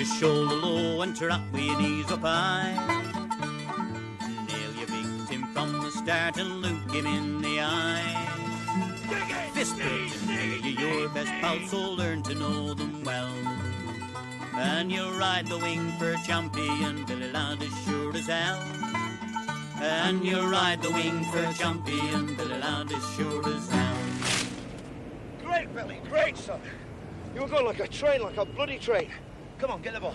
your shoulder low and turn up with your knees up high. Nail your victim from the start and look him in the eye. Fist bumps and near you your best pals, so learn to know them well. And you ride the wing for champion, Billy lad, as sure as hell. And you ride the wing for champion, Billy lad, as sure as hell. Great, Billy, great, son. You were going like a train, like a bloody train. Come on, get the ball.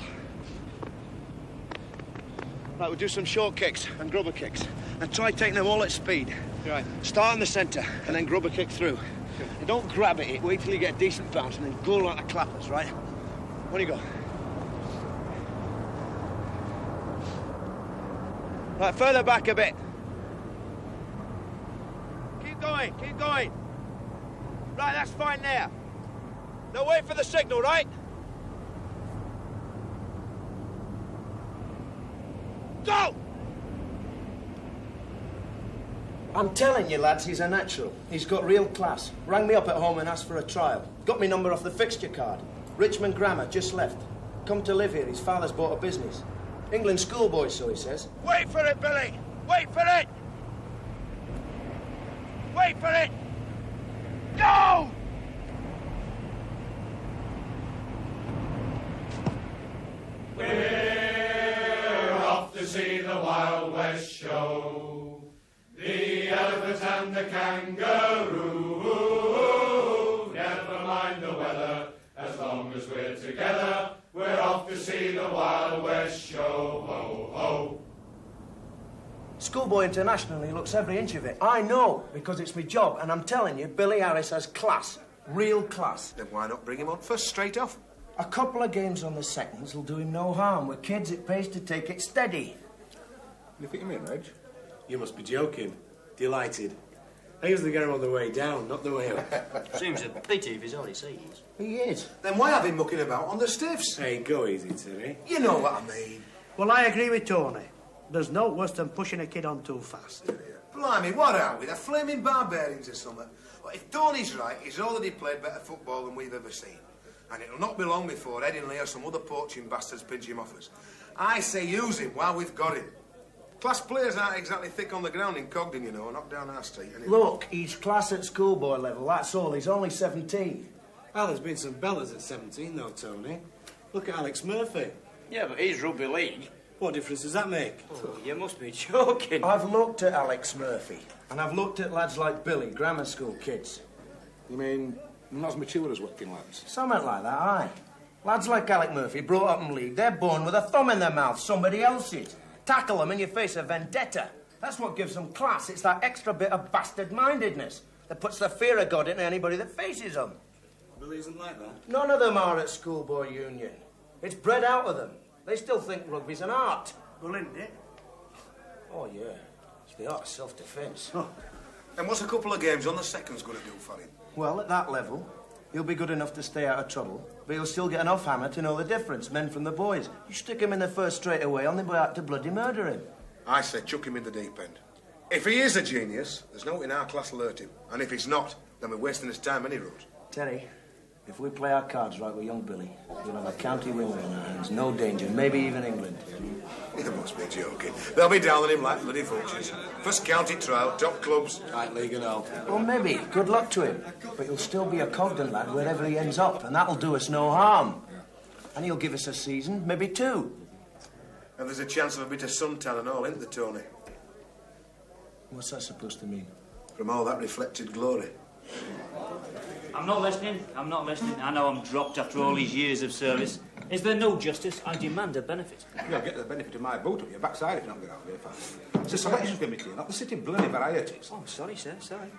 Right, we'll do some short kicks and grubber kicks. And try taking them all at speed. Right. Start in the centre and then grubber kick through. And don't grab it, wait till you get a decent bounce and then go like the clappers, right? On you go. Right, further back a bit. Keep going, keep going. Right, that's fine there. Now wait for the signal, right? Go! I'm telling you, lads, he's a natural. He's got real class. Rang me up at home and asked for a trial. Got me number off the fixture card. Richmond Grammar, just left. Come to live here. His father's bought a business. England schoolboy, so he says. Wait for it, Billy! Wait for it! Wait for it! Go! We're off to see the Wild West show. The elephant and the kangaroo. Never mind the weather, as long as we're together. We're off to see the Wild West show. Ho, ho. Schoolboy International, he looks every inch of it. I know, because it's my job, and I'm telling you, Billy Harris has class. Real class. Then why not bring him on first, straight off? A couple of games on the seconds will do him no harm. With kids, it pays to take it steady. You think you mean, Reg? You must be joking. Delighted. I usually get him on the way down, not the way up. Seems a pity if he's already sees. He is. Then why have him mucking about on the stiffs? Hey, go easy, Terry. You know what I mean. Well, I agree with Tony. There's no worse than pushing a kid on too fast. Blimey, what are we? They're flaming barbarians or something? Well, if Tony's right, he's already played better football than we've ever seen. And it'll not be long before Headingley or some other poaching bastards pinch him off us. I say use him while we've got him. Class players aren't exactly thick on the ground in Cogden, you know, not down our street. Anyway. Look, he's class at schoolboy level, that's all. He's only 17. Well, there's been some bellas at 17, though, Tony. Look at Alex Murphy. Yeah, but he's rugby league. What difference does that make? Oh, you must be joking. I've looked at Alex Murphy, and I've looked at lads like Billy, grammar school kids. You mean not as mature as working lads? Something like that, aye. Lads like Alec Murphy, brought up in league, they're born with a thumb in their mouth, somebody else's. Tackle them and you face a vendetta. That's what gives them class. It's that extra bit of bastard-mindedness that puts the fear of God into anybody that faces them. Billy isn't like that. None of them are at schoolboy union. It's bred out of them. They still think rugby's an art. Well, isn't it? Oh, yeah. It's the art of self-defence. And what's a couple of games on the seconds going to do for him? Well, at that level, he'll be good enough to stay out of trouble, but he'll still get enough hammer to know the difference, men from the boys. You stick him in the first straight away, on the way out to bloody murder him. I say chuck him in the deep end. If he is a genius, there's no in our class will hurt him. And if he's not, then we're wasting his time any route. Terry, if we play our cards right with young Billy, we'll have a county winner on our hands. No danger, maybe even England. You must be joking. They'll be down on him like bloody vultures. First county trial, top clubs. Right, league and all. Well, maybe. Good luck to him. But he'll still be a Cogden lad wherever he ends up, and that'll do us no harm. And he'll give us a season, maybe two. And there's a chance of a bit of suntan and all, isn't there, Tony? What's that supposed to mean? From all that reflected glory. I'm not listening. I'm not listening. I know I'm dropped after all these years of service. Is there no justice? I demand a benefit. You'll get the benefit of my boot up your backside if you don't get out of here fast. It's a selection committee, not the sitting bloody varieties. Oh, sorry, sir, sorry.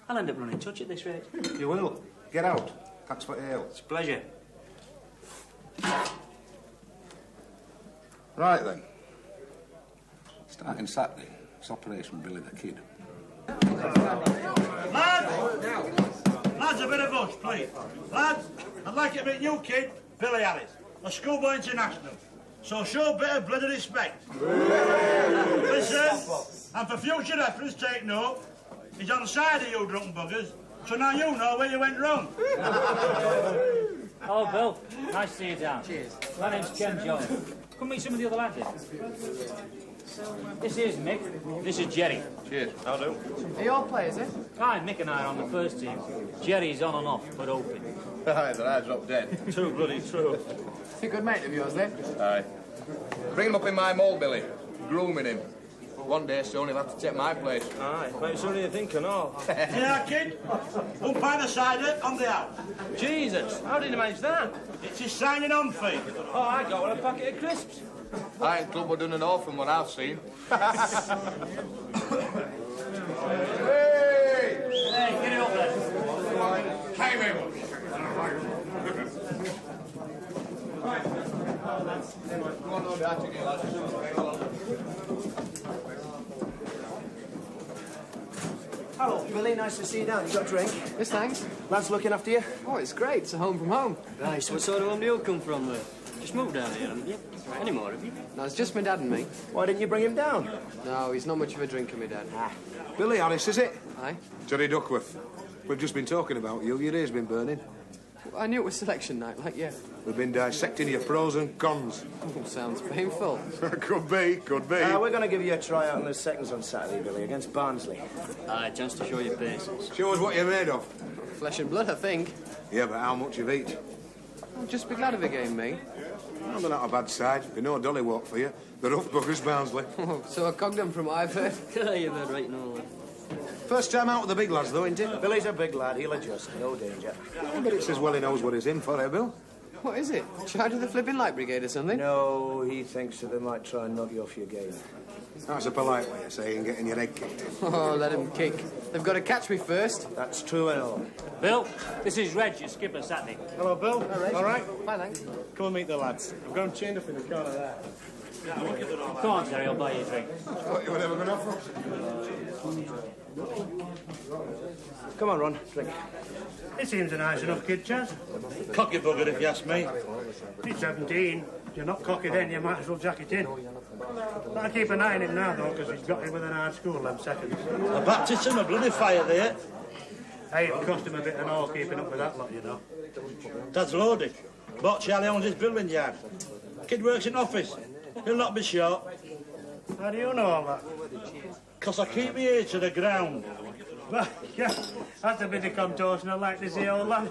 I'll end up running touch at this rate. You will. Get out. Thanks for ale. It's a pleasure. Right, then. Starting Saturday, it's Operation Billy the Kid. Lads, a bit of us, please. Lads, I'd like to meet you, kid, Billy Harris, a schoolboy international. So show a bit of bloody respect. Listen, and for future reference, take note. He's on the side of you drunken buggers, so now you know where you went wrong. Oh, Bill, nice to see you down. Cheers. My name's Ken Jones. Come meet some of the other lads here. This is Mick. This is Jerry. Cheers. How do? Are you all players, eh? Aye, Mick and I are on the first team. Jerry's on and off, but open. Aye, the lad's up dead. Too bloody true. He's a good mate of yours, then? Aye. Bring him up in my mould, Billy. Grooming him. One day soon he'll have to take my place. Aye, but it's only a think and all. Yeah, kid. Umpire the cider on the out. Jesus, how did you manage that? It's his signing on fee. Oh, I got one a packet of crisps. I ain't club done an all from what I've seen. Hey, get it up there. Hey, mate. Hello, Billy. Nice to see you down. You got a drink? Yes, thanks. Lads looking after you? Oh, it's great. It's a home from home. Nice. What sort of home do you come from? Just moved down here, haven't you? Any more, have you? No, it's just my dad and me. Why didn't you bring him down? No, he's not much of a drinker, my dad. Billy Harris, is it? Aye. Johnny Duckworth. We've just been talking about you. Your ear's been burning. I knew it was selection night, like you. We've been dissecting your pros and cons. Oh, sounds painful. Could be, could be. We're going to give you a tryout in the seconds on Saturday, Billy, against Barnsley. Aye, chance to show your paces. Show us what you're made of. Flesh and blood, I think. Yeah, but how much of each? I'll just be glad of a game, mate. Well, they're not a bad side. Be no dolly walk for you. The rough buggers, Barnsley. Oh, so I cogged them from what I've heard. You've heard right and all that. First time out with the big lads, though, isn't it? Billy's a big lad. He'll adjust. No danger. Yeah, but it's as well he knows what he's in for, eh, Bill? What is it? Charge of the flipping light brigade or something? No, he thinks that they might try and knock you off your game. That's a polite way of saying getting your head kicked. Oh, let him kick. They've got to catch me first. That's true and all. Bill, this is Reg, your skipper Saturday. Hello, Bill. All right? Bye, thanks. Come and meet the lads. I've got them chained up in the corner there. Come on, Jerry, I'll buy you a drink. What you were never going to offer? Come on, Ron. Drink. He seems a nice enough kid, Chaz. Cocky bugger, if you ask me. He's 17. If you're not cocky then, you might as well jack it in. But I keep an eye on him now, though, because he's got it with an hard school, them seconds. A baptism of bloody fire there. Hey, it cost him a bit and all keeping up with that lot, you know. Dad's loaded. Bought Charlie owns his building yard. Kid works in office. He'll not be short. How do you know all that? Because I keep my ear to the ground. Well, yeah, that's a bit of contortion I like to see, old lad.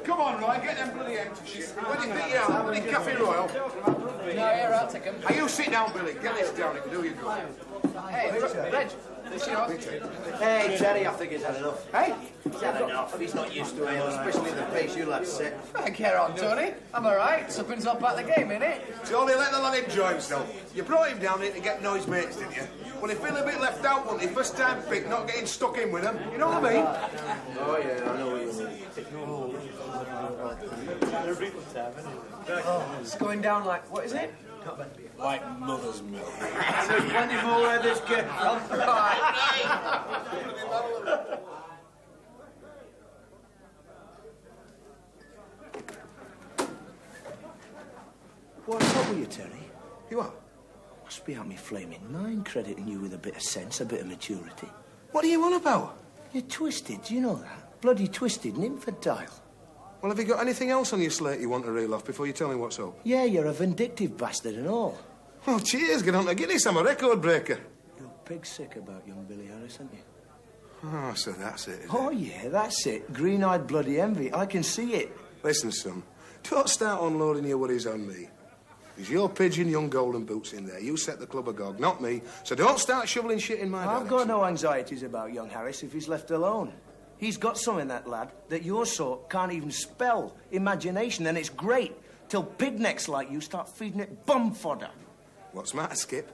Come on, Roy, get them bloody empty shit. Where do you think you are? Bloody Cafe Royal? No, here, I'll take him. Are you sit down, Billy? Get this down, it can do you good. Hey, Reg, this yours? Hey, Jerry, I think he's had enough. Hey? He's had enough. He's not used to it, especially the pace you lads set. Get on, Tony. I'm all right. Supping's not part of the game, innit? Tony, let the lad enjoy himself. You brought him down here to get noise mates, didn't you? Well, he feel a bit left out, won't he? First time pick, not getting stuck in with them. You know what I mean? Oh, yeah, I know what you mean. Oh, it's going down like, what is it? Like mother's milk. There's plenty more where this came from. What's up with you, Terry? You are? Must be out me flaming mind crediting you with a bit of sense, a bit of maturity. What are you on about? You're twisted, do you know that? Bloody twisted and infantile. Well, have you got anything else on your slate you want to reel off before you tell me what's up? Yeah, you're a vindictive bastard and all. Oh, cheers, get on to Guinness, I'm a record breaker. You're pig sick about young Billy Harris, aren't you? Oh, so that's it, is it? Oh, yeah, that's it. Green-eyed bloody envy. I can see it. Listen, son, don't start unloading your worries on me. There's your pigeon, young golden boots in there. You set the club agog, not me. So don't start shoveling shit in my I've direction. got no anxieties about young Harris if he's left alone. He's got something, that lad, that your sort can't even spell. Imagination, and it's great. Till pignecks like you start feeding it bum fodder. What's the matter, Skip?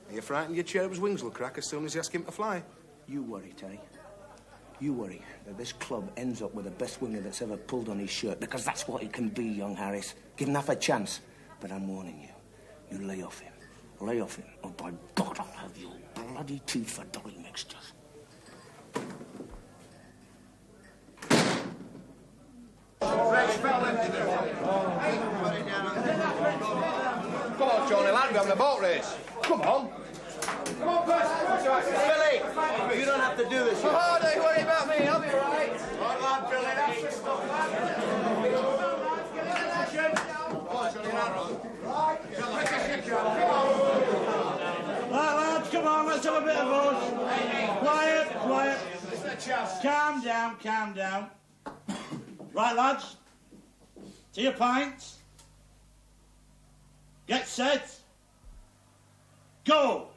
Are you frightened your cherub's wings will crack as soon as you ask him to fly? You worry, Terry. You worry that this club ends up with the best winger that's ever pulled on his shirt, because that's what he can be, young Harris. Give him half a chance. But I'm warning you. You lay off him. Lay off him, or by God, I'll have your bloody teeth for dolly mixtures. Come on, Johnny, lad, we're having a boat race. Come on. Come on, Buzz. Billy, you don't have to do this. Oh, don't worry about me. I'll be all right. Right, lad, Billy, that's the stuff, lad. Right, lads, come on, let's have a bit of fun. Quiet, quiet. Calm down, calm down. Right, lads, to your pints. Get set. Go!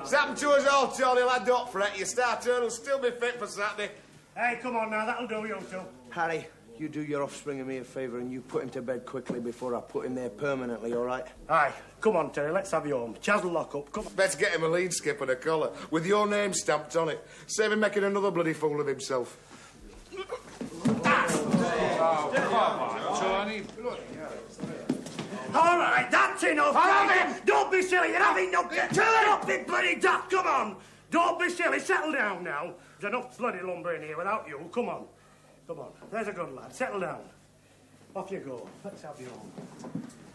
It's happened to us all, Tony, lad, don't fret. Your star turn will still be fit for Saturday. Hey, come on now, that'll do, you two. Harry, you do your offspring and me a favour and you put him to bed quickly before I put him there permanently, all right? Aye, come on, Terry, let's have you home. Chaz will lock up, come on. Let's get him a lead skip and a collar with your name stamped on it. Save him making another bloody fool of himself. All right, that's enough. Don't be silly. You're having no... Stop it, bloody duck. Come on. Don't be silly. Settle down now. There's enough bloody lumber in here without you. Come on. Come on. There's a good lad. Settle down. Off you go. Let's have you home.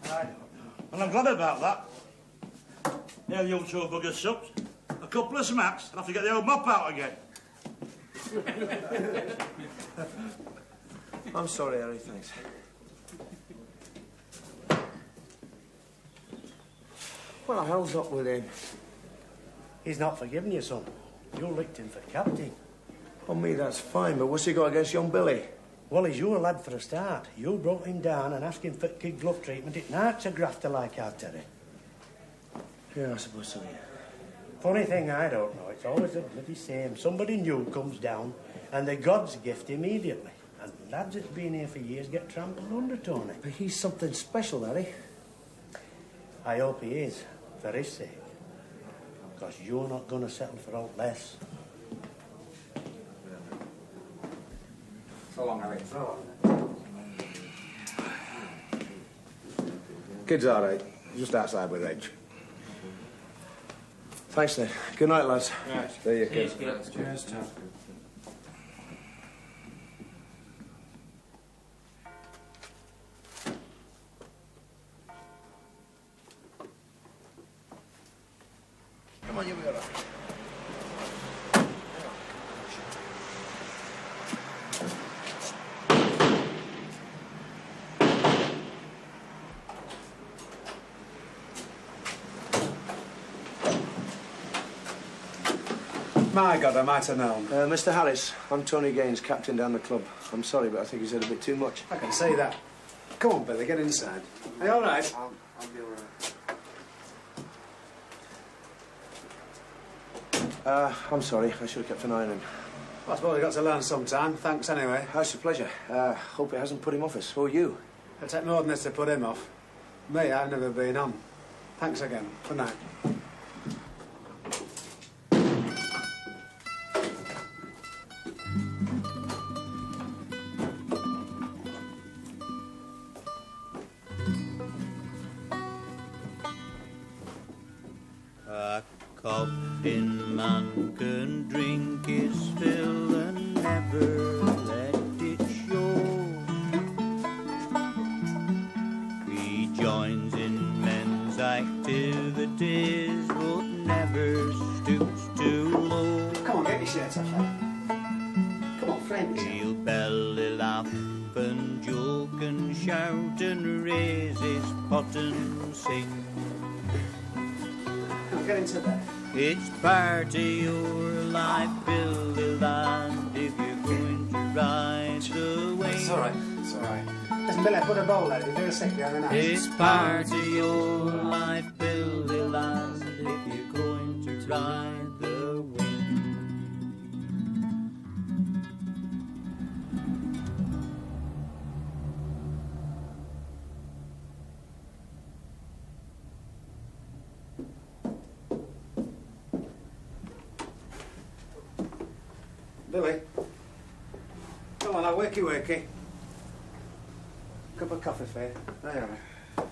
I don't know. And I'm glad about that. There you two buggers sups. A couple of smacks, and I have to get the old mop out again. I'm sorry, Harry, thanks. What the hell's up with him? He's not forgiven you, son. You licked him for captain. On me, that's fine, but what's he got against young Billy? Well, he's your lad for a start. You brought him down and asked him for kid glove treatment. It knocks a grafter like our Terry. Yeah, I suppose so, yeah. Funny thing, I don't know. It's always the bloody same. Somebody new comes down and the gods gift immediately. And lads that's been here for years get trampled under, Tony. But he's something special, Harry. I hope he is, for his sake. Because you're not going to settle for out less. So long, Harry. Kid's all right. Just outside with Reg. Thanks, Ned. Good night, lads. Right. There you go. Cheers, Tom. Come on, you'll be all right. My God, I might have known. Mr. Harris, I'm Tony Gaines, captain down the club. I'm sorry, but I think he's had a bit too much. I can see that. Come on, Billy, get inside. Are you all right? I'll be all right. I'm sorry. I should have kept an eye on him. Well, I suppose we got to learn sometime. Thanks anyway. It's a pleasure. Hope it hasn't put him off us. Or you. It'll take more than this to put him off. Me, I've never been on. Thanks again. Good night. A coffin man can drink his fill and never let it show. He joins in men's activities but never stoops too low. Come on, get your shirt off, lad. Come on, friends. He'll belly laugh and joke and shout and raise his pot and sing. Get into bed. It's part of your life, Billy Land, if you're going to ride the wing. It's all right. It's all right. Listen, Billy, put a bowl there. You're doing sick the other night. It's part of your life, Billy Land, if you're going to ride the wing. Billy. Come on, now, wakey, wakey. Cup of coffee for you. There you are.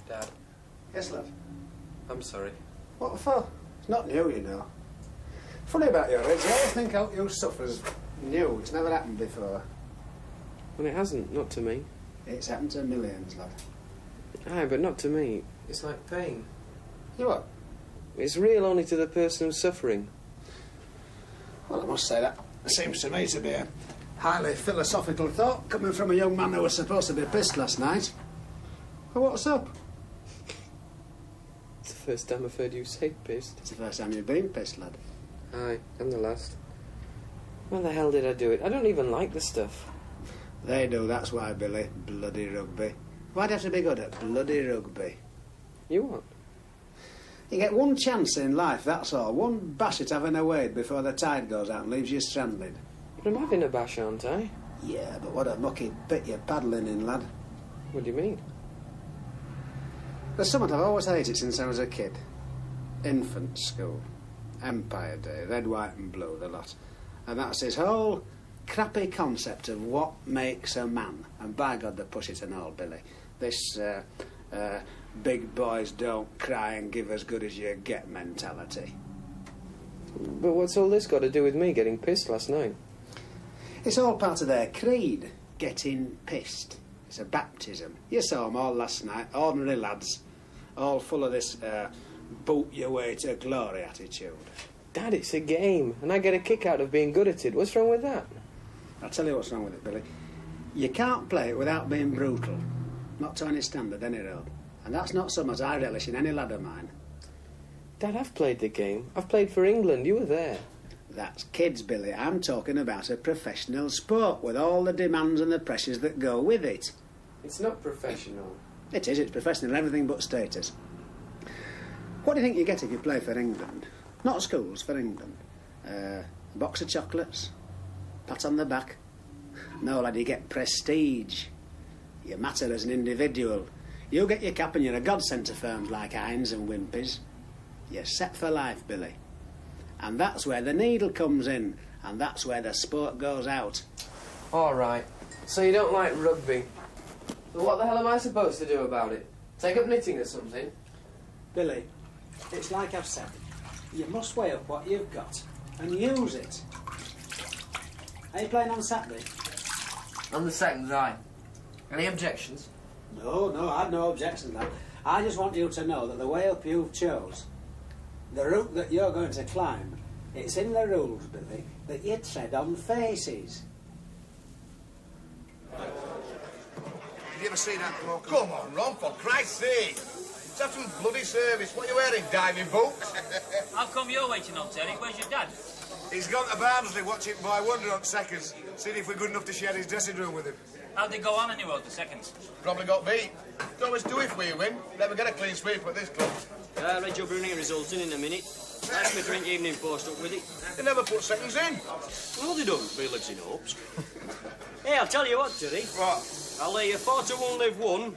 Dad. Yes, love? I'm sorry. What for? It's not new, you know. Funny about your age, you always think out you suffer's new. It's never happened before. Well, it hasn't, not to me. It's happened to millions, lad. Aye, but not to me. It's like pain. You what? It's real only to the person who's suffering. Well, I must say that seems to me to be a highly philosophical thought coming from a young man who was supposed to be pissed last night. Well, what's up? It's the first time I've heard you say pissed. It's the first time you've been pissed, lad. Aye, and the last. Why the hell did I do it? I don't even like the stuff. They do, that's why, Billy. Bloody rugby. Why'd you have to be good at bloody rugby? You what? You get one chance in life, that's all. One bash at having a wade before the tide goes out and leaves you stranded. But I'm having a bash, aren't I? Yeah, but what a mucky pit you're paddling in, lad. What do you mean? There's something I've always hated since I was a kid. Infant school. Empire Day, red, white and blue, the lot. And that's this whole crappy concept of what makes a man. And by God, they push it and all, Billy. This, big boys don't cry and give as good as you get mentality. But what's all this got to do with me getting pissed last night? It's all part of their creed, getting pissed. It's a baptism. You saw them all last night, ordinary lads, all full of this boot your way to glory attitude. Dad, it's a game, and I get a kick out of being good at it. What's wrong with that? I'll tell you what's wrong with it, Billy. You can't play it without being brutal. Not to any standard, any road. And that's not so much I relish in any lad of mine. Dad, I've played the game. I've played for England. You were there. That's kids, Billy. I'm talking about a professional sport with all the demands and the pressures that go with it. It's not professional. It is. It's professional, everything but status. What do you think you get if you play for England? Not schools, for England. A box of chocolates? Pat on the back? No, lad, you get prestige. You matter as an individual. You get your cap and you're a godsend to firms like Heinz and Wimpy's. You're set for life, Billy. And that's where the needle comes in, and that's where the sport goes out. All right. So you don't like rugby. But what the hell am I supposed to do about it? Take up knitting or something? Billy, it's like I've said. You must weigh up what you've got and use it. Are you playing on Saturday? On the 2nd, aye. Any objections? No, I've no objections, lad. I just want you to know that the way up you've chose, the route that you're going to climb, it's in the rules, Billy, that you tread on faces. Did you ever see that bloke? Come on, Ron, for Christ's sake. Let's have some bloody service. What are you wearing, diving boots? How come you're waiting on Terry? Where's your dad? He's gone to Barnsley watching by wonder on seconds, seeing if we're good enough to share his dressing room with him. How'd they go on anyway, the seconds? Probably got beat. Don't always do if we win. Never get a clean sweep at this club. I read your Brunei results in a minute. That's my drink evening post up with it. They never put seconds in. No, they don't. They lives in hopes. Hey, I'll tell you what, Terry. What? I'll lay you 4-1 they've won,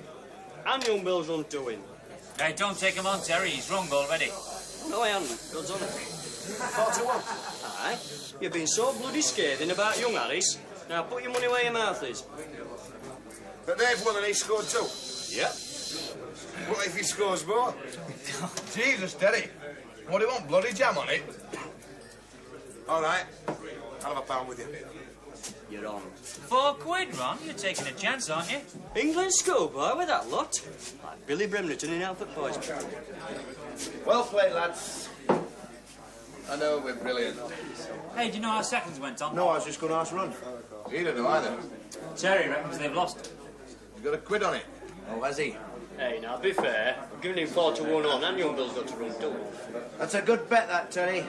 and young Bill's run to win. Hey, don't take him on, Terry. He's wrong already. No, I haven't. God's honour. 4-1? Aye. You've been so bloody scathing about young Harris. Now put your money where your mouth is. But they've won and he scored too. Yep. What if he scores more? Jesus, Terry. What do you want, bloody jam on it? All right. I'll have a pound with you. You're on. £4, Ron? You're taking a chance, aren't you? England schoolboy with that lot. Like Billy Brimnerton in Alfred Boys. Well played, lads. I know, we're brilliant. Hey, do you know how seconds went on? No, I was just going to ask Ron. He don't know either. Terry reckons they've lost. He's got a quid on it. Oh, has he? Hey, now, be fair. We're giving him 4-1 on, and young Bill's got to run too. That's a good bet, that, Terry.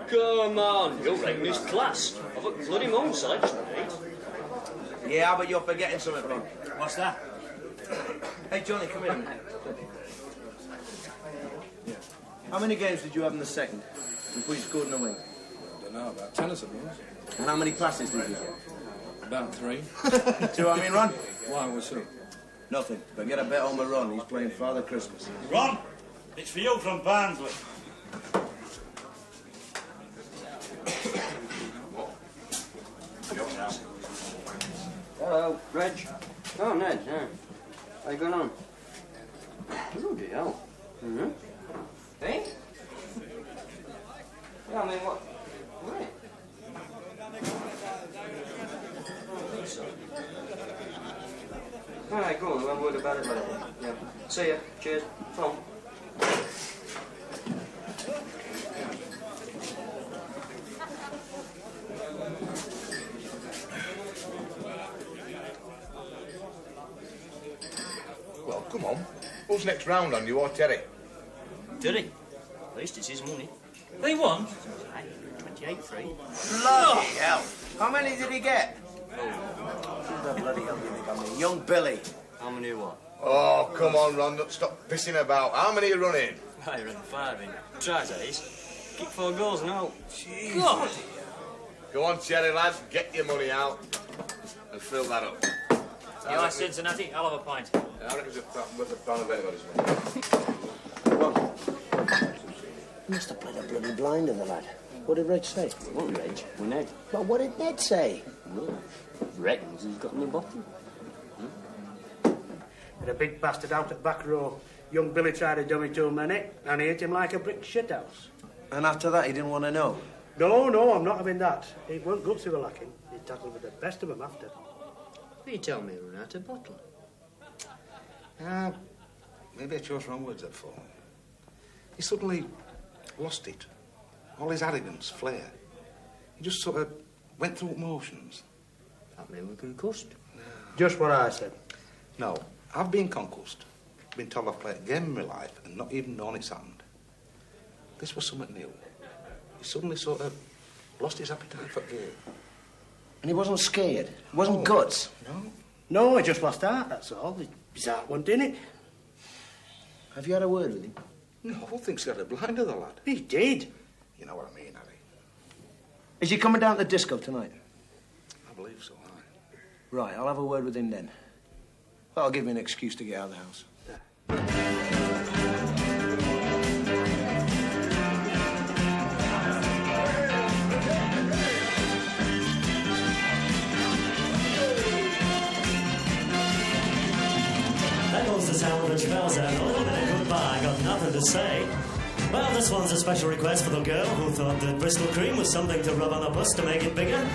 Come on, you're rating this class. I've got bloody mum selection, mate. Yeah, but you're forgetting something, Ron. What's that? Hey, Johnny, come in. How many games did you have in the second before you scored in the wing? I don't know, about 10 or something. And how many classes did you get? About 3. See what I mean, Ron? Why, what's up? Nothing. But get a bet on with Ron. He's playing Father Christmas. Ron, it's for you from Barnsley. Hello, Reg. Oh, Ned, yeah. How you going on? Bloody hell. Mm-hmm. Hey? Yeah, I mean, what? Right. I don't think so. All right, go on, we'll have a word about it later. Yeah. See ya. Cheers. Tom. Well, come on. Who's next round on you or Terry? Terry. At least it's his money. They won? Aye, 28-3. Bloody hell. How many did he get? Who the bloody hell did he got me? Young Billy. How many what? Oh, come on, Ron. Don't stop pissing about. How many are you running? I ran 5 in. Tries ace. Kick 4 goals now. Jeez. God. Go on, Terry, lads. Get your money out and fill that up. You like Cincinnati? I'll have a pint. I reckon it's worth a pound of anybody's money. He must have played a bloody blinder, the lad. What did Reg say? What Reg? Well, Ned. But what did Ned say? No. Reckons he's got in the bottom. Had a big bastard out at back row. Young Billy tried to dummy too many, and he hit him like a brick shithouse. And after that, he didn't want to know? No, I'm not having that. It weren't guts he were lacking. He tackled with the best of them after. You tell me he run out of bottle. Maybe I chose wrong words at 4. He suddenly lost it. All his arrogance, flair. He just sort of went through motions. That man was concussed. Just what I said. No, I've been concussed. Been told I've played a game in my life and not even known it's happened. This was something new. He suddenly sort of lost his appetite for game. And he wasn't scared? He wasn't guts? No, he just lost heart, that's all. His heart wasn't in it. Have you had a word with him? No, who thinks he had a blinder, the lad? He did. You know what I mean, Harry. Is he coming down to the disco tonight? I believe so, aye. Right, I'll have a word with him then. That'll give me an excuse to get out of the house. There goes the sound which bells out a little bit of goodbye, got nothing to say. Well, this one's a special request for the girl who thought that Bristol cream was something to rub on the bus to make it bigger.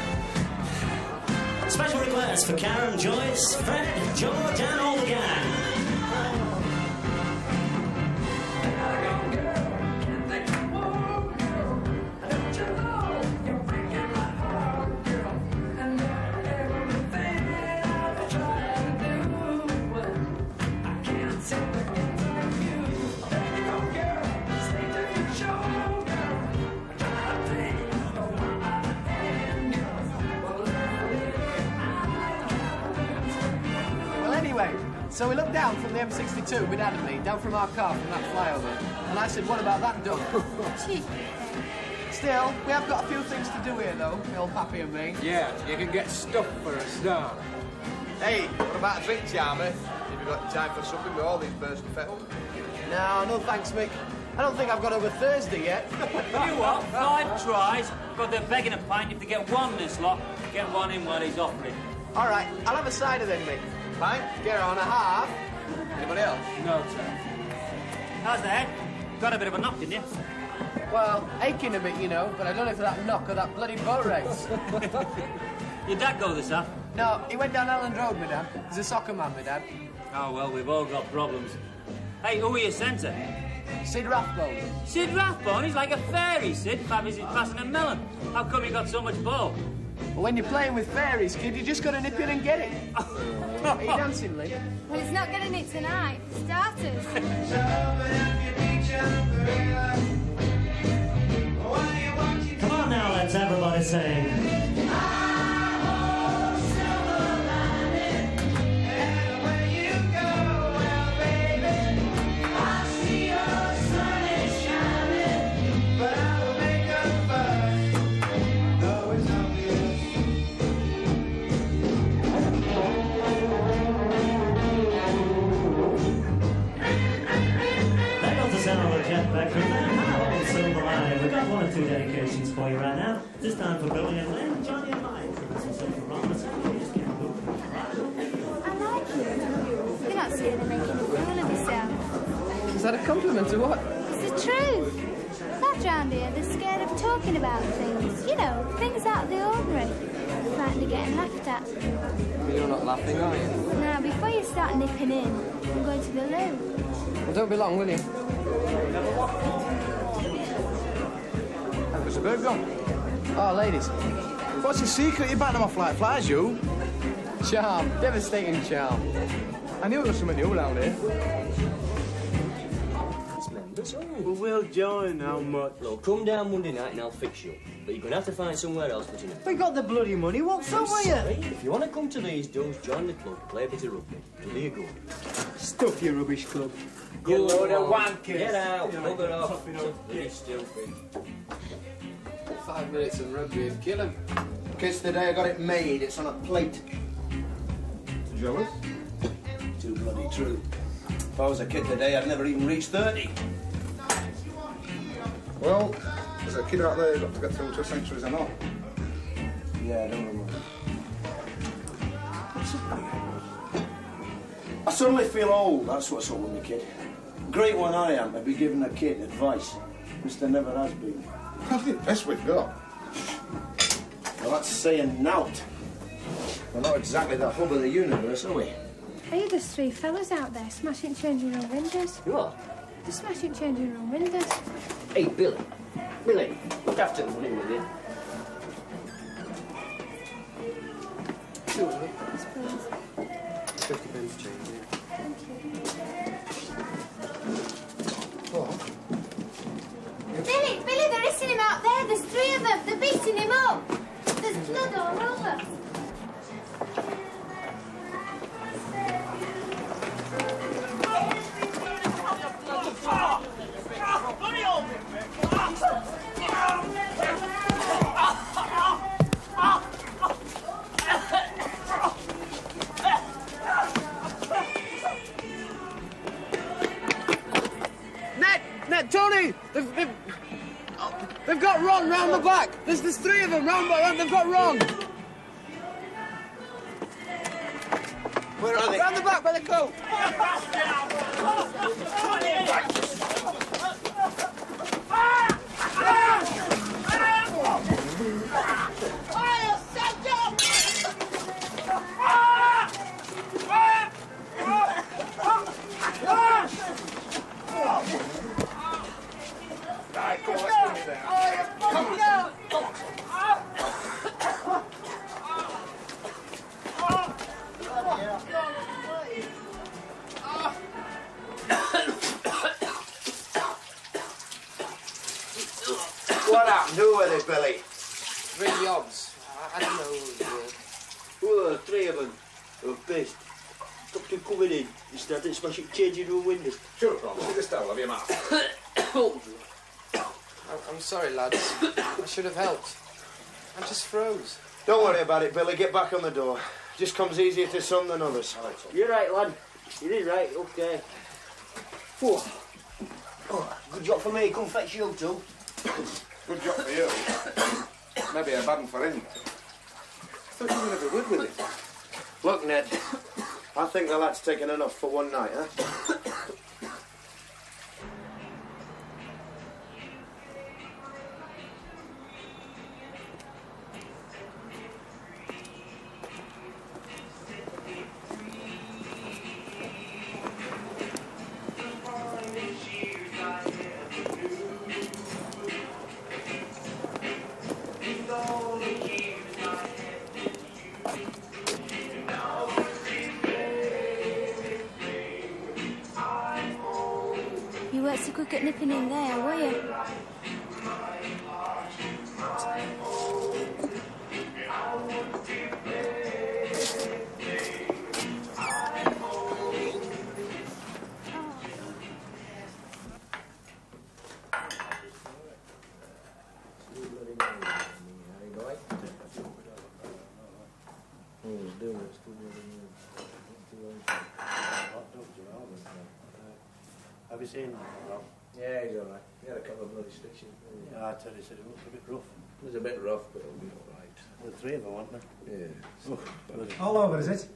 Special request for Karen, Joyce, Fred, George, and all the gang. So we looked down from the M62, my dad and me, down from our car from that flyover. And I said, what about that duck? Still, we have got a few things to do here, though, my old pappy and me. Yeah, you can get stuffed for a start. Hey, what about a drink, Charmy? Have you got time for something with all these birds and fettles? No thanks, Mick. I don't think I've got over Thursday yet. You what? 5 tries, but they're begging a pint. If they get one this lot, get one in while he's offering. All right, I'll have a cider then, Mick. Pint? Get on a half. Anybody else? No, sir. How's the head? Got a bit of a knock, didn't you? Well, aching a bit, you know, but I don't know if that knock or that bloody boat race. Your dad go this half? No, he went down Elland Road, my dad. He's a soccer man, my dad. Oh, well, we've all got problems. Hey, who are your centre? Sid Rathbone. Sid Rathbone? He's like a fairy, Sid. Fabby's passing a melon. How come he got so much ball? Well, when you're playing with fairies, kid, you just got to nip in and get it. Are you dancing, Lee? Well, he's not getting it tonight, for starters. Come on now, let's everybody sing. We've got 1 or 2 dedications for you right now. This time for Billy and Lynn, Johnny and Mike. I like you. You're not scared of making a fool of yourself. Is that a compliment or what? It's the truth. Lads round here, they're scared of talking about things. You know, things out of the ordinary. Frightened of getting laughed at. You're not laughing, are you? Now, before you start nipping in, I'm going to the loo. Well, don't be long, will you? There's a bird gone. Oh, ladies. What's the secret? You're batting them off like flies, you. Charm. Devastating charm. I knew it was something new around here. Well, we'll join how much? Look, come down Monday night and I'll fix you. But you're going to have to find somewhere else for tonight. We got the bloody money. What's up with you? If you want to come to these doors, join the club, play a bit of rugby. It'll be a good. Stuff your rubbish club. You load of wankers. wankers. Get out. You Bugger off. topping up. Something stupid. 5 minutes of rugby and kill him. Kids today, I got it made. It's on a plate. Jealous? Too bloody true. If I was a kid today, I'd never even reach 30. Well, there's a kid out there who got to get through 2 centuries and all. Yeah, I don't remember. What's up with you? I suddenly feel old. That's what's up with me, kid. Great one I am to be giving a kid advice. Mr. Never Has Been. That's the best we've got. Well, that's saying naught. We're not exactly the hub of the universe, are we? Are you just 3 fellas out there smashing changing room windows? You are? Just smashing changing room windows. Hey, Billy. Billy, look after the money, will you? I suppose. 50 pence change, yeah. Thank you. Billy, they're hissing him out there. There's 3 of them. They're beating him up. There's blood all over. Ned, Tony! They've got Ron round the back. There's 3 of them round back. They've got Ron. Where are they? Round the back by the coat. What happened? Who were they, Billy? 3 yobs. I don't know who it was. Who were the 3 of them who were pissed? Captain coming in. He started smashing change into a window. Shut up, Ron. See this towel, have your mouth. I'm sorry, lads. I should have helped. I just froze. Don't worry about it, Billy. Get back on the door. Just comes easier to some than others. You're right, lad. You did right. Okay. Whew. Oh, good job for me. Come fetch you too. Good job for you. Maybe a bad one for him. I thought you were going to be good with it. Look, Ned. I think the lad's taken enough for one night, huh? You weren't so quick at nipping in there, were you? Have you seen Rob? Yeah, he's all right. He had a couple of bloody stitches. Yeah, I tell you, said it looks a bit rough. It was a bit rough, but it'll be all right. The three of them, weren't there? Yeah. All over, is it?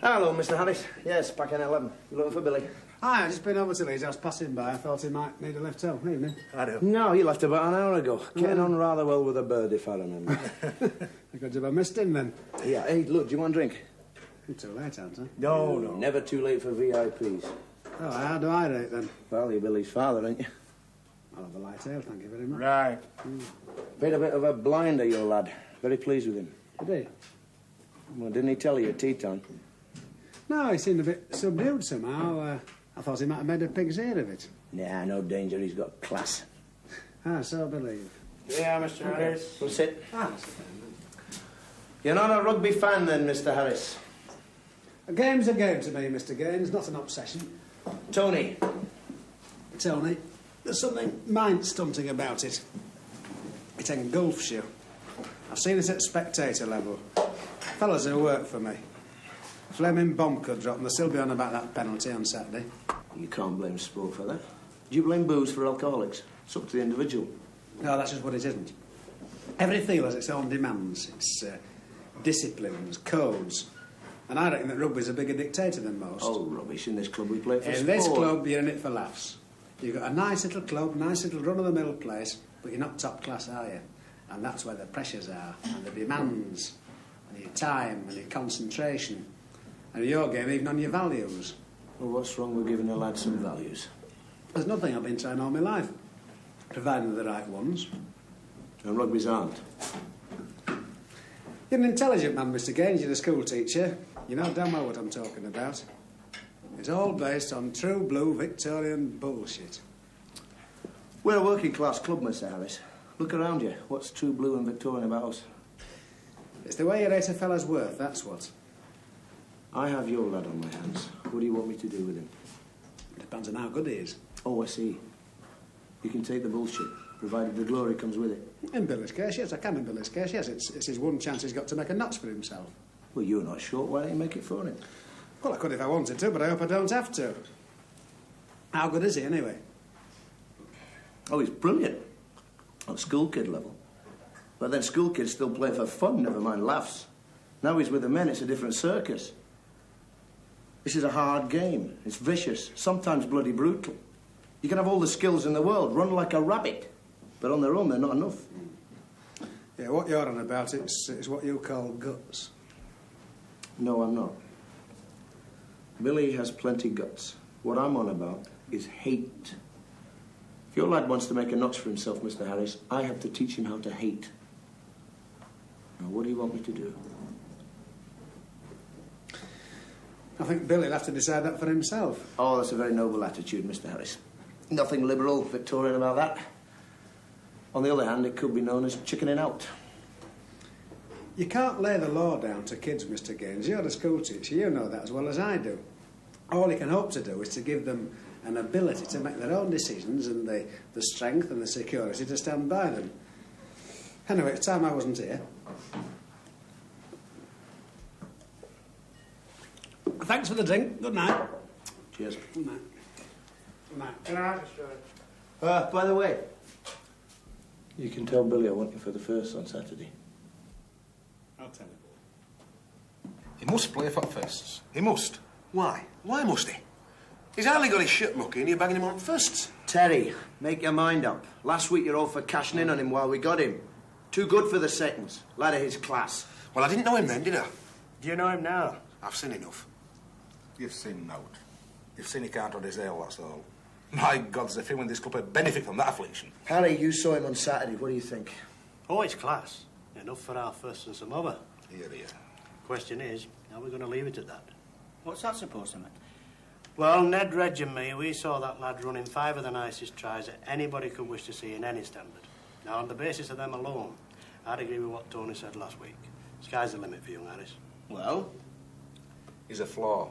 Hello, Mr. Harris. Yes, back in 11. You looking for Billy? Aye, I've just been over to Leeds. I was passing by. I thought he might need a lift home. Evening. I do. No, he left about an hour ago. Getting on rather well with a bird, if I remember. I could have missed him then. Yeah, hey, look, do you want a drink? I'm too late, aren't I? No. Never too late for VIPs. Oh, how do I rate then? Well, you're Billy's father, ain't you? I'll have a light ale, thank you very much. Right. Been a bit of a blinder, your lad. Very pleased with him. Did he? Well, didn't he tell you at tea time? No, he seemed a bit subdued somehow. I thought he might have made a pig's ear of it. Nah, no danger. He's got class. Ah, so I believe. Yeah, Mr. Harris. We'll sit. Ah, You're not a rugby fan then, Mr. Harris? a game's a game to me, Mr. Gaines, not an obsession. Tony. Tony, there's something mind-stunting about it. It engulfs you. I've seen it at spectator level. Fellas who work for me. Fleming bomb could drop and they'll still be on about that penalty on Saturday. You can't blame sport for that. Do you blame booze for alcoholics? It's up to the individual. No, that's just what it isn't. Every field has its own demands, its disciplines, codes. And I reckon that rugby's a bigger dictator than most. Oh, rubbish. In this club we play for In sport. this club, you're in it for laughs. You've got a nice little club, nice little run-of-the-mill place, but you're not top class, are you? And that's where the pressures are, and the demands, and your time, and your concentration, and your game, even on your values. Well, what's wrong with giving a lad some values? There's nothing I've been trying all my life, providing the right ones. And rugby's aren't. You're an intelligent man, Mr. Gaines. You're a school teacher. You know damn well what I'm talking about. It's all based on true blue Victorian bullshit. We're a working class club, Mr. Harris. Look around you. What's true blue and Victorian about us? It's the way you rate a fella's worth, that's what. I have your lad on my hands. What do you want me to do with him? Depends on how good he is. Oh, I see. You can take the bullshit, provided the glory comes with it. In Billy's case, yes, I can in Billy's case, yes. It's his one chance he's got to make a notch for himself. Well, you're not short. Why don't you make it for him? Well, I could if I wanted to, but I hope I don't have to. How good is he, anyway? Oh, he's brilliant. At school kid level. But then school kids still play for fun, never mind laughs. Now he's with the men, it's a different circus. This is a hard game. It's vicious, sometimes bloody brutal. You can have all the skills in the world, run like a rabbit. But on their own, they're not enough. Yeah, what you're on about is what you call guts. No, I'm not. Billy has plenty guts. What I'm on about is hate. If your lad wants to make a notch for himself, Mr. Harris, I have to teach him how to hate. Now, what do you want me to do? I think Billy'll have to decide that for himself. Oh, that's a very noble attitude, Mr. Harris. Nothing liberal, Victorian about that. On the other hand, it could be known as chickening out. You can't lay the law down to kids, Mr. Gaines. You're the school teacher. You know that as well as I do. All you can hope to do is to give them an ability to make their own decisions and the strength and the security to stand by them. Anyway, it's time I wasn't here. Thanks for the drink. Good night. Cheers. Good night. Good night. Good night. By the way, you can tell Billy I want you for the first on Saturday. I'll tell him. He must play for firsts. He must. Why? Why must he? He's hardly got his shirt mucky and you're bagging him on firsts. Terry, make your mind up. Last week you're all for cashing in on him while we got him. Too good for the seconds. Lad of his class. Well, I didn't know him then, did I? Do you know him now? I've seen enough. You've seen nought. You've seen he can't hold his ale, that's all. My God, the feeling this club would benefit from that affliction. Harry, you saw him on Saturday. What do you think? Oh, it's class. Enough for our first and some other. Here, here. Question is, how are we going to leave it at that? What's that supposed to mean? Well, Ned, Reg and me, we saw that lad running 5 of the nicest tries that anybody could wish to see in any standard. Now, on the basis of them alone, I'd agree with what Tony said last week. Sky's the limit for young Harris. Well? He's a flaw.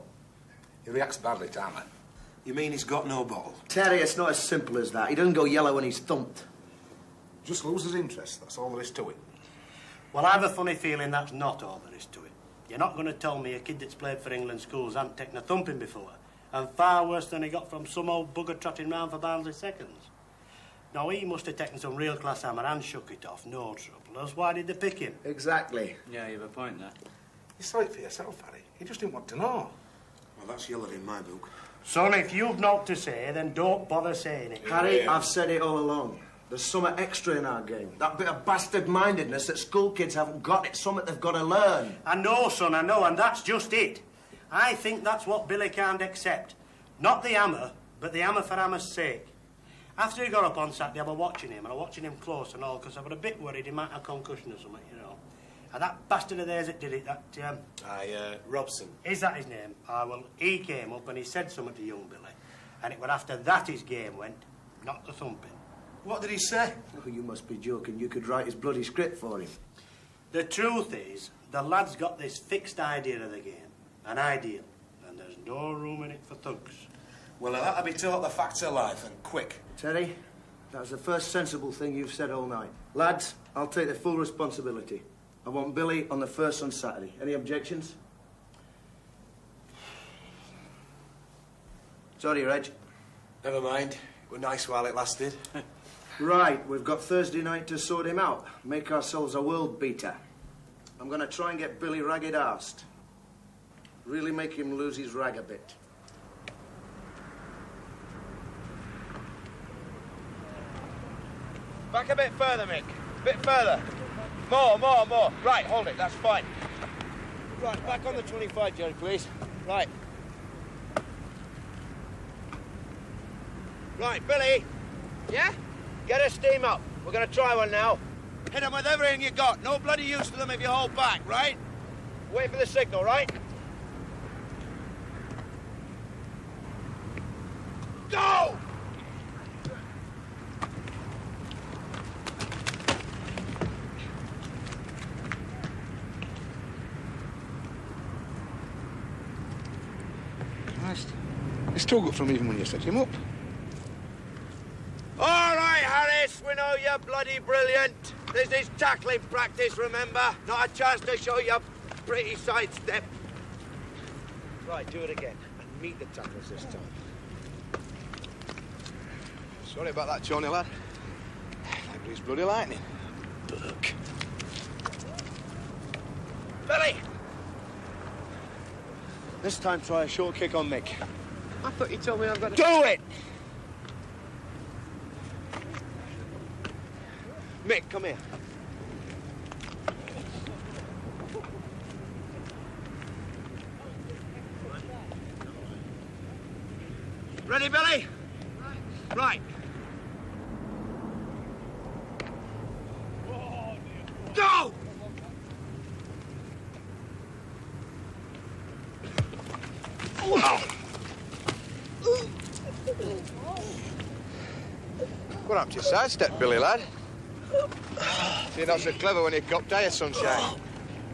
He reacts badly to hammer. You mean he's got no bottle? Terry, it's not as simple as that. He doesn't go yellow when he's thumped. Just loses interest, that's all there is to it. Well, I have a funny feeling that's not all there is to it. You're not going to tell me a kid that's played for England schools hasn't taken a thumping before, and far worse than he got from some old bugger trotting round for Barnsley seconds. Now, he must have taken some real class hammer and shook it off, no trouble. Else why did they pick him? Exactly. Yeah, you have a point there. You saw it for yourself, Harry. He just didn't want to know. Well, that's yellowed in my book. Son, if you've naught to say, then don't bother saying it. Harry, I've said it all along. There's something extra in our game. That bit of bastard-mindedness that school kids haven't got. It's something they've got to learn. I know, son, I know, and that's just it. I think that's what Billy can't accept. Not the hammer, but the hammer for hammer's sake. After he got up on Saturday, I was watching him, and I was watching him close and all, because I was a bit worried he might have concussion or something, you know. And that bastard of theirs that did it, that... Robson. Is that his name? Well, he came up and he said something to young Billy. And it was after that his game went, not the thumping. What did he say? Oh, you must be joking. You could write his bloody script for him. The truth is, the lad's got this fixed idea of the game. An ideal. And there's no room in it for thugs. Well, I'll have to be taught the facts of life, and quick. Terry, that was the first sensible thing you've said all night. Lads, I'll take the full responsibility. I want Billy on the first on Saturday. Any objections? Sorry, Reg. Never mind. It was nice while it lasted. Right, we've got Thursday night to sort him out. Make ourselves a world beater. I'm going to try and get Billy ragged-arsed. Really make him lose his rag a bit. Back a bit further, Mick. A bit further. More. Right, hold it, that's fine. Right, back on the 25, Jerry, please. Right. Right, Billy. Yeah? Get a steam up. We're going to try one now. Hit them with everything you got. No bloody use to them if you hold back, right? Wait for the signal, right? Go! It's too good for him even when you set him up. All right, Harris, we know you're bloody brilliant. This is tackling practice, remember? Not a chance to show your pretty sidestep. Right, do it again. And meet the tacklers this time. Sorry about that, Johnny, lad. Maybe he's bloody lightning. Look. Billy! This time try a short kick on Mick. I thought you told me I've got to... Do it! Mick, come here. Ready, Billy? Right. Go! What up to your sidestep, Billy, lad? You're not so clever when you're cocked, are you, sunshine?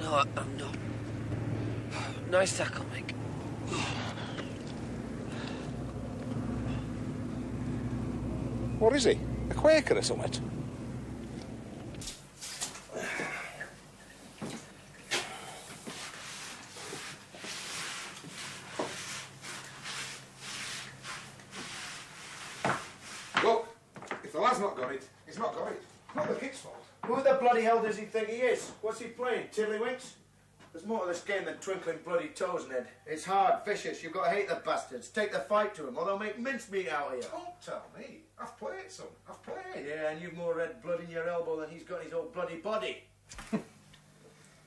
No, I'm not. Nice tackle, Mick. What is he? A Quaker or something? Look, if the lad's not got it, he's not got it. Not the kid's fault. Who the bloody hell does he think he is? What's he playing, Tiddlywinks? There's more to this game than twinkling bloody toes, Ned. It's hard, vicious. You've got to hate the bastards. Take the fight to him, or they'll make mincemeat out of you. Don't tell me. I've played, son. I've played. Yeah, and you've more red blood in your elbow than he's got in his old bloody body.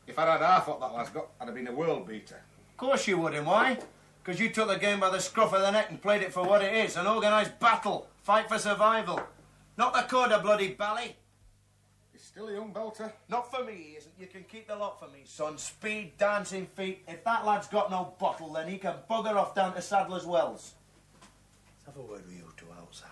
If I'd had half what that lad's got, I'd have been a world beater. Of course you wouldn't. Why? Because you took the game by the scruff of the neck and played it for what it is, an organised battle. Fight for survival. Not the code of bloody bally. He's still a young belter. Not for me, he isn't. You can keep the lot for me, son. Speed, dancing feet. If that lad's got no bottle, then he can bugger off down to Sadler's Wells. Let's have a word with you two outside.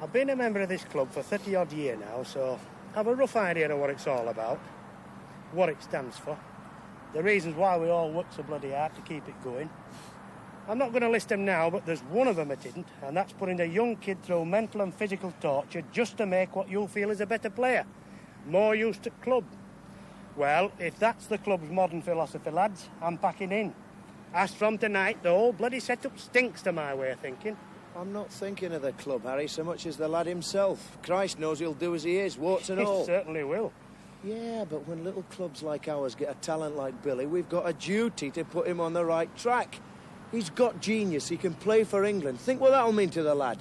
I've been a member of this club for 30-odd years now, so I've a rough idea of what it's all about, what it stands for, the reasons why we all work so bloody hard to keep it going. I'm not going to list them now, but there's one of them it isn't, and that's putting a young kid through mental and physical torture just to make what you feel is a better player. More use to club. Well, if that's the club's modern philosophy, lads, I'm packing in. As from tonight, the whole bloody setup stinks to my way of thinking. I'm not thinking of the club, Harry, so much as the lad himself. Christ knows he'll do as he is, warts and all. He certainly will. Yeah, but when little clubs like ours get a talent like Billy, we've got a duty to put him on the right track. He's got genius, he can play for England. Think what that'll mean to the lad.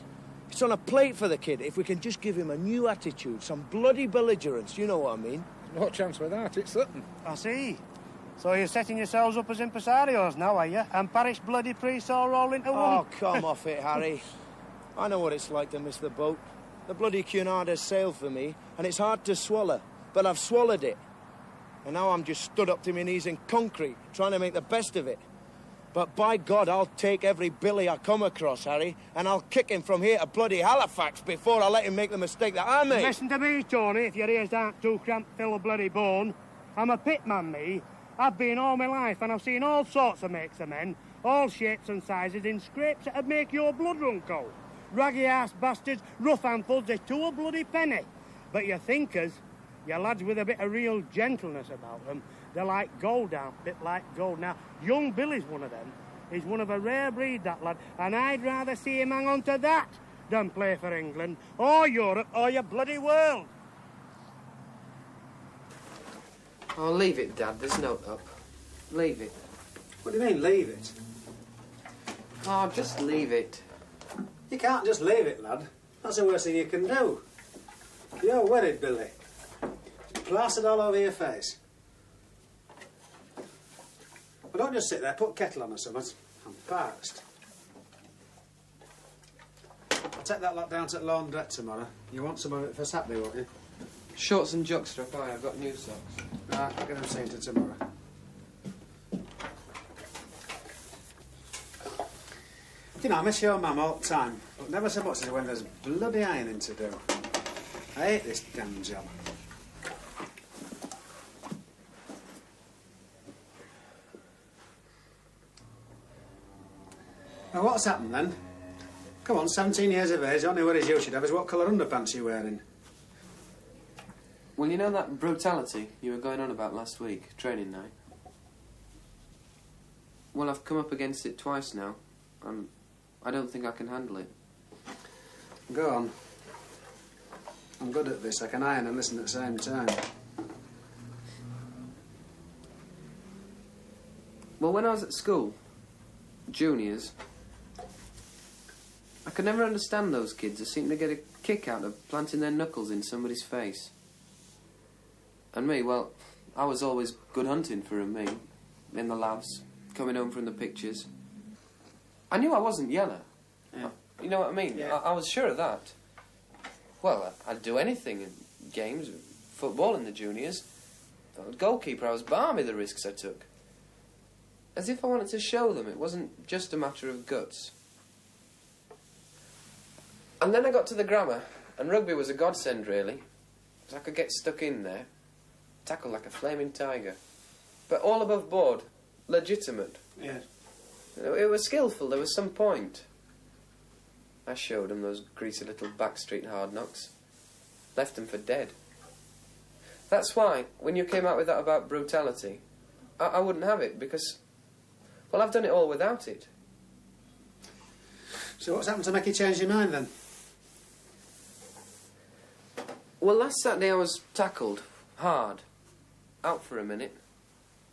It's on a plate for the kid if we can just give him a new attitude, some bloody belligerence, you know what I mean? No chance with that, it's certain. I see. So you're setting yourselves up as impresarios now, are you? And parish bloody priests all roll into one? Oh, come off it, Harry. I know what it's like to miss the boat. The bloody Cunarder's sailed for me, and it's hard to swallow, but I've swallowed it. And now I'm just stood up to my knees in concrete, trying to make the best of it. But by God, I'll take every Billy I come across, Harry, and I'll kick him from here to bloody Halifax before I let him make the mistake that I made. Listen to me, Tony, if your ears aren't too cramped, fill a bloody bone. I'm a pitman, me. I've been all my life, and I've seen all sorts of makes of men, all shapes and sizes, in scrapes that'd make your blood run cold. Raggy-ass bastards, rough handfuls, they're to a bloody penny. But your thinkers, your lads with a bit of real gentleness about them, they're like gold, a bit like gold. Now, young Billy's one of them. He's one of a rare breed, that lad, and I'd rather see him hang on to that than play for England, or Europe, or your bloody world. Oh, leave it, Dad. There's no up. Leave it. What do you mean, leave it? Oh, just leave it. You can't just leave it, lad. That's the worst thing you can do. You're worried, Billy. It's plastered all over your face. But don't just sit there, put kettle on or something. I'm parched. I'll take that lot down to the laundrette tomorrow. You want some of it for Saturday, won't you? Shorts and jockstrap, I've got new socks. Right, I'll get them seen to tomorrow. You know, I miss your mum all the time, but never so much as when there's bloody ironing to do. I hate this damn job. Now, what's happened then? Come on, 17 years of age, the only worries you should have is what colour underpants you're wearing. Well, you know that brutality you were going on about last week, training night? Well, I've come up against it twice now, and I don't think I can handle it. Go on. I'm good at this. I can iron and listen at the same time. Well, when I was at school, juniors, I could never understand those kids who seem to get a kick out of planting their knuckles in somebody's face. And me, well, I was always good hunting for me, in the labs, coming home from the pictures. I knew I wasn't yellow. Yeah. You know what I mean? Yeah. I was sure of that. Well, I'd do anything in games, football in the juniors. I was goalkeeper, I was balmy the risks I took. As if I wanted to show them it wasn't just a matter of guts. And then I got to the grammar, and rugby was a godsend, really. Because I could get stuck in there, tackle like a flaming tiger. But all above board, legitimate. Yes. It was skillful, there was some point. I showed them those greasy little backstreet hard knocks. Left them for dead. That's why, when you came out with that about brutality, I wouldn't have it, because, well, I've done it all without it. So what's happened to make you change your mind, then? Well, last Saturday I was tackled hard. Out for a minute.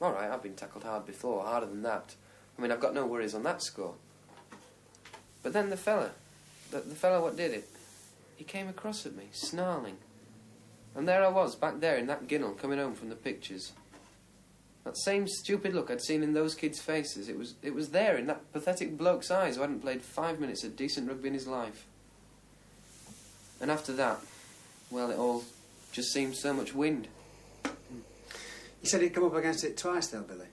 All right, I've been tackled hard before, harder than that. I mean, I've got no worries on that score. But then the fella what did it, he came across at me, snarling. And there I was, back there in that ginnel, coming home from the pictures. That same stupid look I'd seen in those kids' faces, it was there in that pathetic bloke's eyes who hadn't played 5 minutes of decent rugby in his life. And after that, well, it all just seemed so much wind. You said he'd come up against it twice, though, Billy.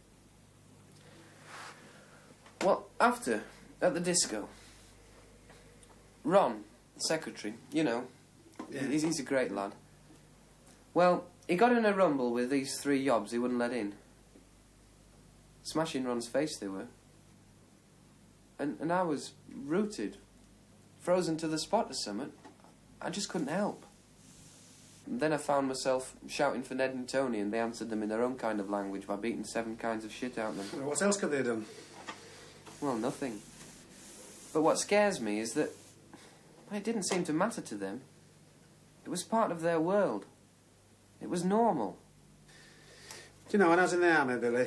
Well, after, at the disco, Ron, the secretary, you know, yeah. he's a great lad. Well, he got in a rumble with these 3 yobs he wouldn't let in. Smashing Ron's face they were. And I was rooted, frozen to the spot or something. I just couldn't help. And then I found myself shouting for Ned and Tony, and they answered them in their own kind of language by beating 7 kinds of shit out of them. Well, what else could they have done? Well, nothing. But what scares me is that it didn't seem to matter to them. It was part of their world. It was normal. Do you know, when I was in the army, Billy,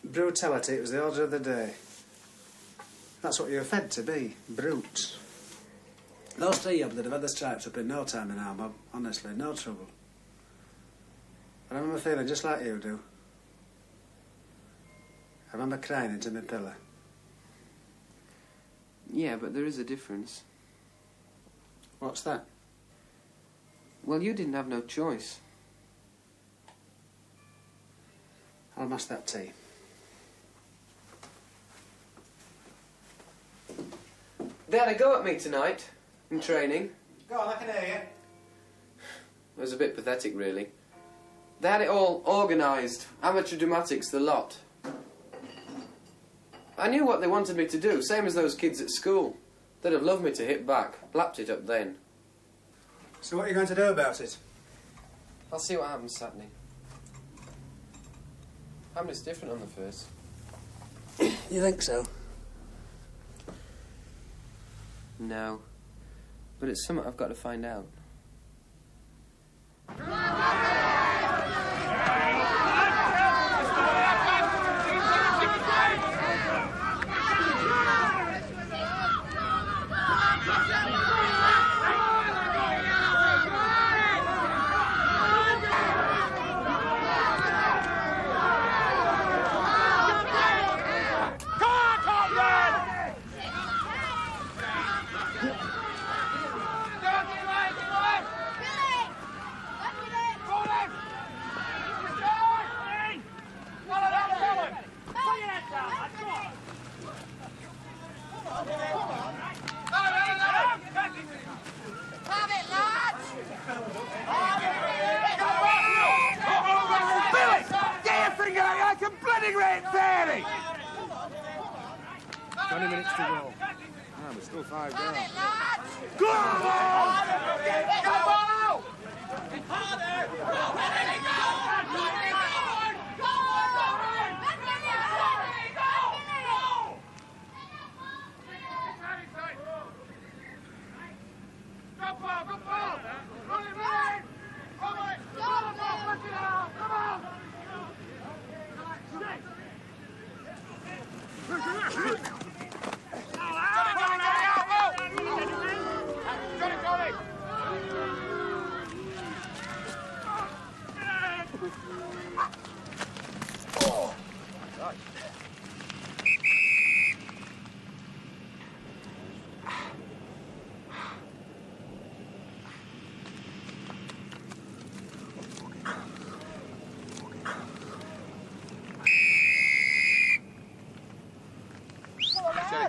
brutality, it was the order of the day. That's what you were fed to be, brutes. Those 3 yobs that have had the stripes up in no time in our mob, honestly, no trouble. I remember feeling just like you do. I remember crying into my pillow. Yeah, but there is a difference. What's that? Well, you didn't have no choice. I'll mash that tea. They had a go at me tonight, in training. Go on, I can hear you. It was a bit pathetic, really. They had it all organised, amateur dramatics, the lot. I knew what they wanted me to do, same as those kids at school. They'd have loved me to hit back, blapped it up then. So what are you going to do about it? I'll see what happens Saturday. Hamlet's different on the first. You think so? No. But it's something I've got to find out.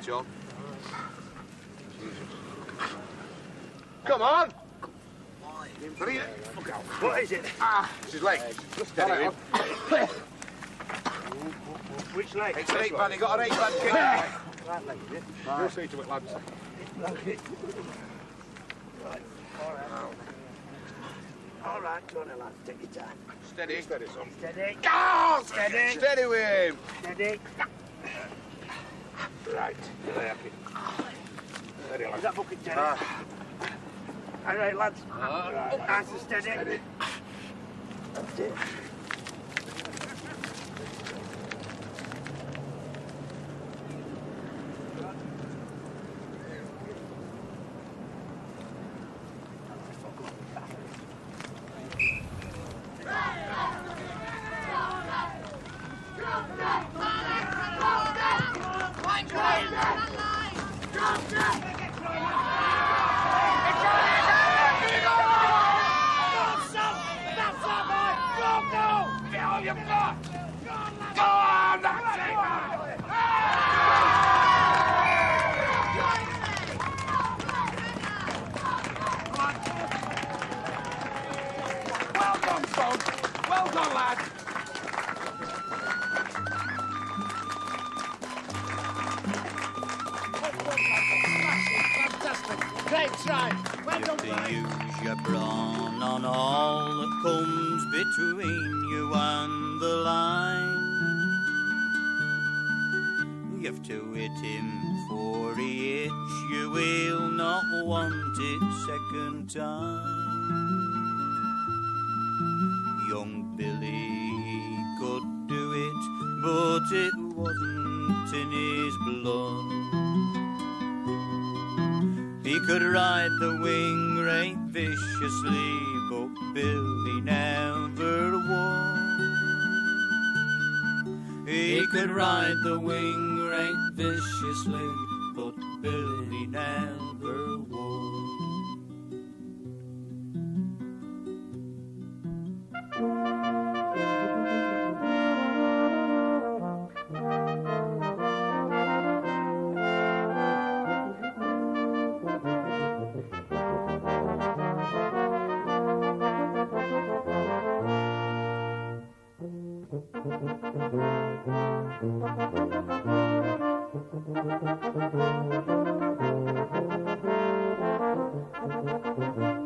John. Come on! Bring it. Look out. What is it? It's his leg. Steady him. Which leg? It's an 8-band. He got an 8-band kick. Right leg, is it? You'll see to it, lads. Okay. Right. All right, go on, lad. Take your time. Steady. Steady, son. Steady. Go! Steady. Steady with him. Steady. Right. There, steady, lad. Is that bucket steady? All right, lads. Nice and steady. That's it. Well done, lad. Fantastic. Great try. Well done, To boys. use your brawn on all that comes between you and the line. You have to hit him for he hits you, will not want it second time. Young Billy could do it, but it wasn't in his blood. He could ride the wing right viciously, but Billy never would. He could ride the wing right viciously, but Billy never would. Thank you.